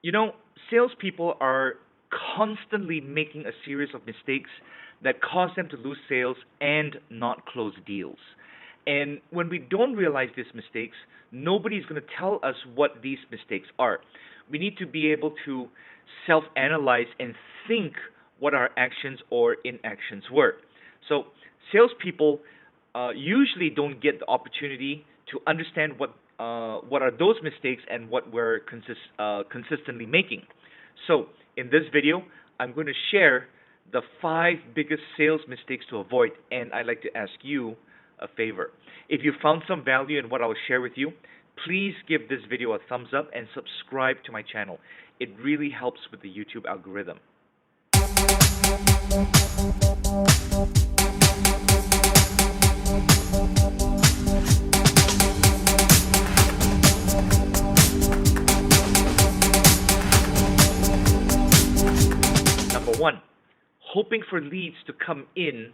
You know, salespeople are constantly making a series of mistakes that cause them to lose sales and not close deals. And when we don't realize these mistakes, nobody's going to tell us what these mistakes are. We need to be able to self analyze and think what our actions or inactions were. So, salespeople usually don't get the opportunity to understand what are those mistakes and what we're consistently making. So, in this video, I'm going to share the five biggest sales mistakes to avoid, and I'd like to ask you a favor. If you found some value in what I will share with you, please give this video a thumbs up and subscribe to my channel. It really helps with the YouTube algorithm. Number one, hoping for leads to come in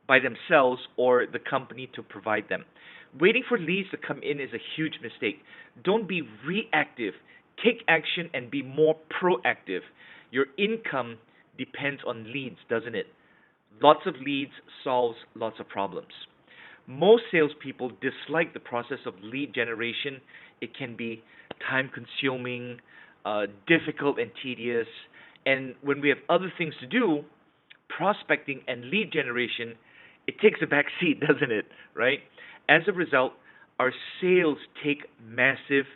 by themselves or the company to provide them. Waiting for leads to come in is a huge mistake. Don't be reactive. Take action and be more proactive. Your income depends on leads, doesn't it? Lots of leads solves lots of problems. Most salespeople dislike the process of lead generation. It can be time consuming, difficult, and tedious. And when we have other things to do, prospecting and lead generation, it takes a back seat, doesn't it? Right? As a result, our sales take massive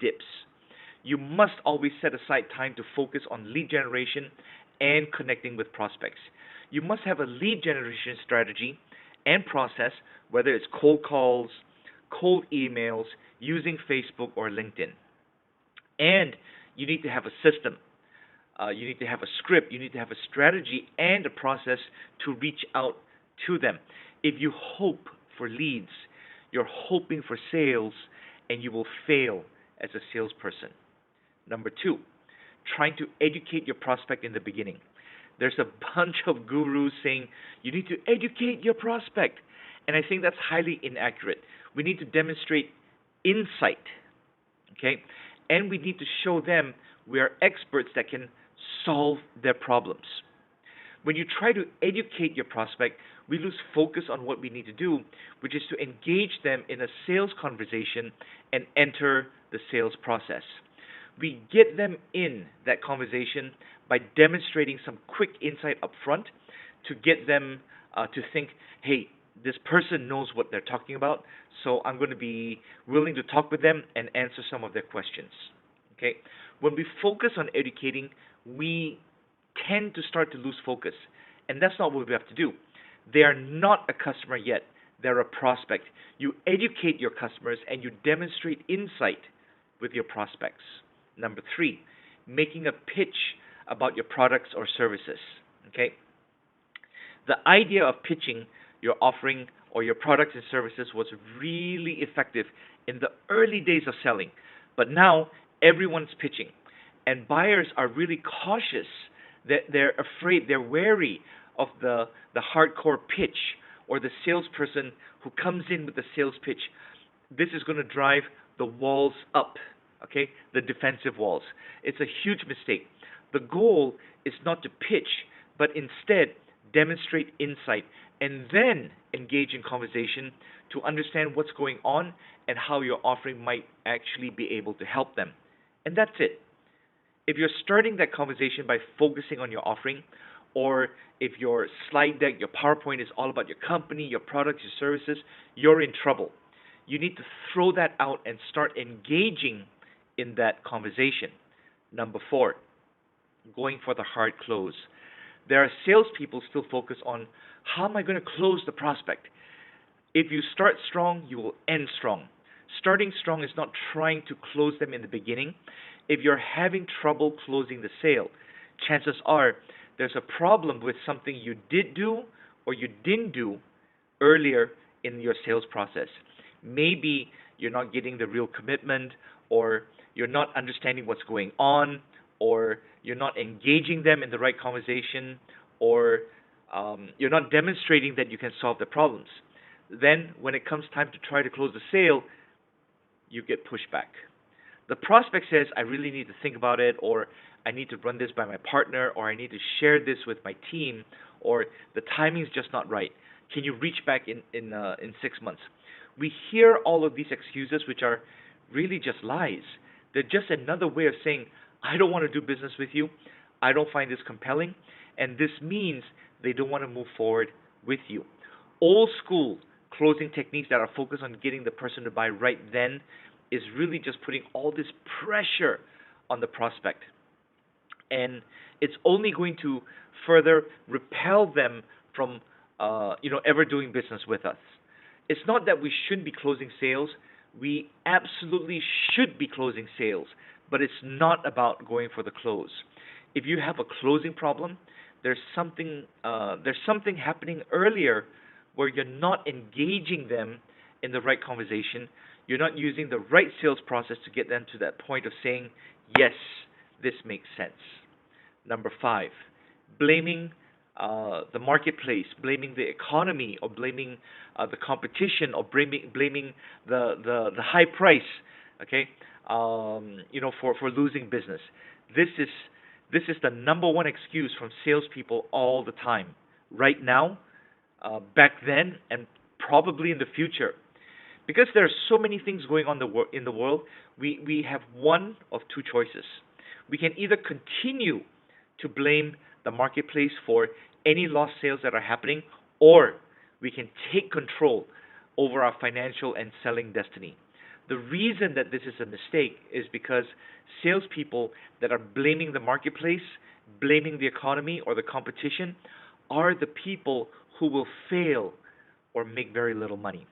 dips. You must always set aside time to focus on lead generation and connecting with prospects. You must have a lead generation strategy and process, whether it's cold calls, cold emails, using Facebook or LinkedIn. And you need to have a system. You need to have a script. You need to have a strategy and a process to reach out to them. If you hope for leads, you're hoping for sales, and you will fail as a salesperson. Number two, trying to educate your prospect in the beginning. There's a bunch of gurus saying you need to educate your prospect, and I think that's highly inaccurate. We need to demonstrate insight, okay? And we need to show them we are experts that can solve their problems. When you try to educate your prospect, we lose focus on what we need to do, which is to engage them in a sales conversation and enter the sales process. We get them in that conversation by demonstrating some quick insight up front to get them to think, hey, this person knows what they're talking about, so I'm going to be willing to talk with them and answer some of their questions. Okay? When we focus on educating, we tend to start to lose focus, and that's not what we have to do. They are not a customer yet. They're a prospect. You educate your customers and you demonstrate insight with your prospects. Number three, making a pitch about your products or services. Okay? The idea of pitching your offering or your products and services was really effective in the early days of selling, but now everyone's pitching, and buyers are really cautious. That they're afraid, they're wary of the hardcore pitch or the salesperson who comes in with the sales pitch. This is going to drive the walls up, okay? The defensive walls. It's a huge mistake. The goal is not to pitch, but instead demonstrate insight and then engage in conversation to understand what's going on and how your offering might actually be able to help them. And that's it. If you're starting that conversation by focusing on your offering, or if your slide deck, your PowerPoint is all about your company, your products, your services, you're in trouble. You need to throw that out and start engaging in that conversation. Number four, going for the hard close. There are salespeople still focused on how am I going to close the prospect. If you start strong, you will end strong. Starting strong is not trying to close them in the beginning. If you're having trouble closing the sale, chances are there's a problem with something you did do or you didn't do earlier in your sales process. Maybe you're not getting the real commitment, or you're not understanding what's going on, or you're not engaging them in the right conversation, or you're not demonstrating that you can solve the problems. Then when it comes time to try to close the sale, you get pushed back. The prospect says, I really need to think about it, or I need to run this by my partner, or I need to share this with my team, or the timing's just not right. Can you reach back in 6 months? We hear all of these excuses, which are really just lies. They're just another way of saying, I don't want to do business with you. I don't find this compelling, and this means they don't want to move forward with you. Old school closing techniques that are focused on getting the person to buy right then is really just putting all this pressure on the prospect. And it's only going to further repel them from ever doing business with us. It's not that we shouldn't be closing sales. We absolutely should be closing sales, but it's not about going for the close. If you have a closing problem, there's something happening earlier where you're not engaging them in the right conversation. You're not using the right sales process to get them to that point of saying, yes, this makes sense. Number 5, blaming the marketplace, blaming the economy, or blaming the competition, or blaming the high price, okay, for losing business. This is the number one excuse from salespeople all the time, right now, back then, and probably in the future. Because there are so many things going on in the world, we have one of two choices. We can either continue to blame the marketplace for any lost sales that are happening, or we can take control over our financial and selling destiny. The reason that this is a mistake is because salespeople that are blaming the marketplace, blaming the economy or the competition, are the people who will fail or make very little money.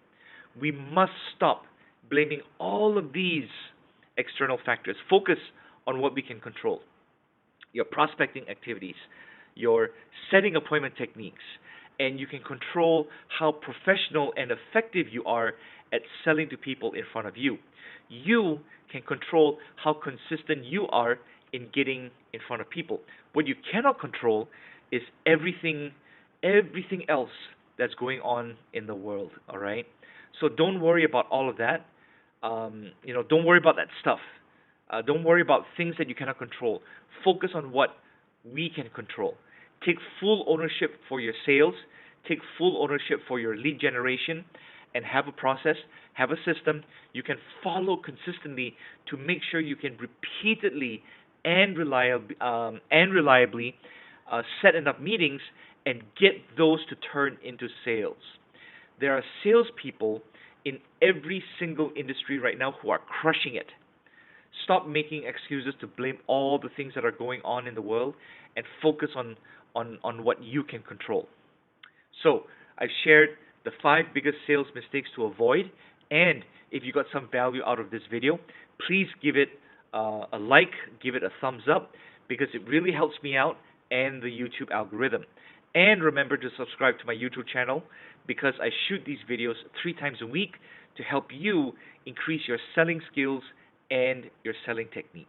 We must stop blaming all of these external factors. Focus on what we can control. Your prospecting activities, your setting appointment techniques, and you can control how professional and effective you are at selling to people in front of you. You can control how consistent you are in getting in front of people. What you cannot control is everything else that's going on in the world, all right? So don't worry about all of that. Don't worry about that stuff. Don't worry about things that you cannot control. Focus on what we can control. Take full ownership for your sales. Take full ownership for your lead generation, and have a process, have a system you can follow consistently to make sure you can repeatedly and reliably set enough meetings and get those to turn into sales. There are salespeople in every single industry right now who are crushing it. Stop making excuses to blame all the things that are going on in the world, and focus on what you can control. So I've shared the 5 biggest sales mistakes to avoid, and if you got some value out of this video, please give it a like, give it a thumbs up, because it really helps me out and the YouTube algorithm. And remember to subscribe to my YouTube channel, because I shoot these videos 3 times a week to help you increase your selling skills and your selling techniques.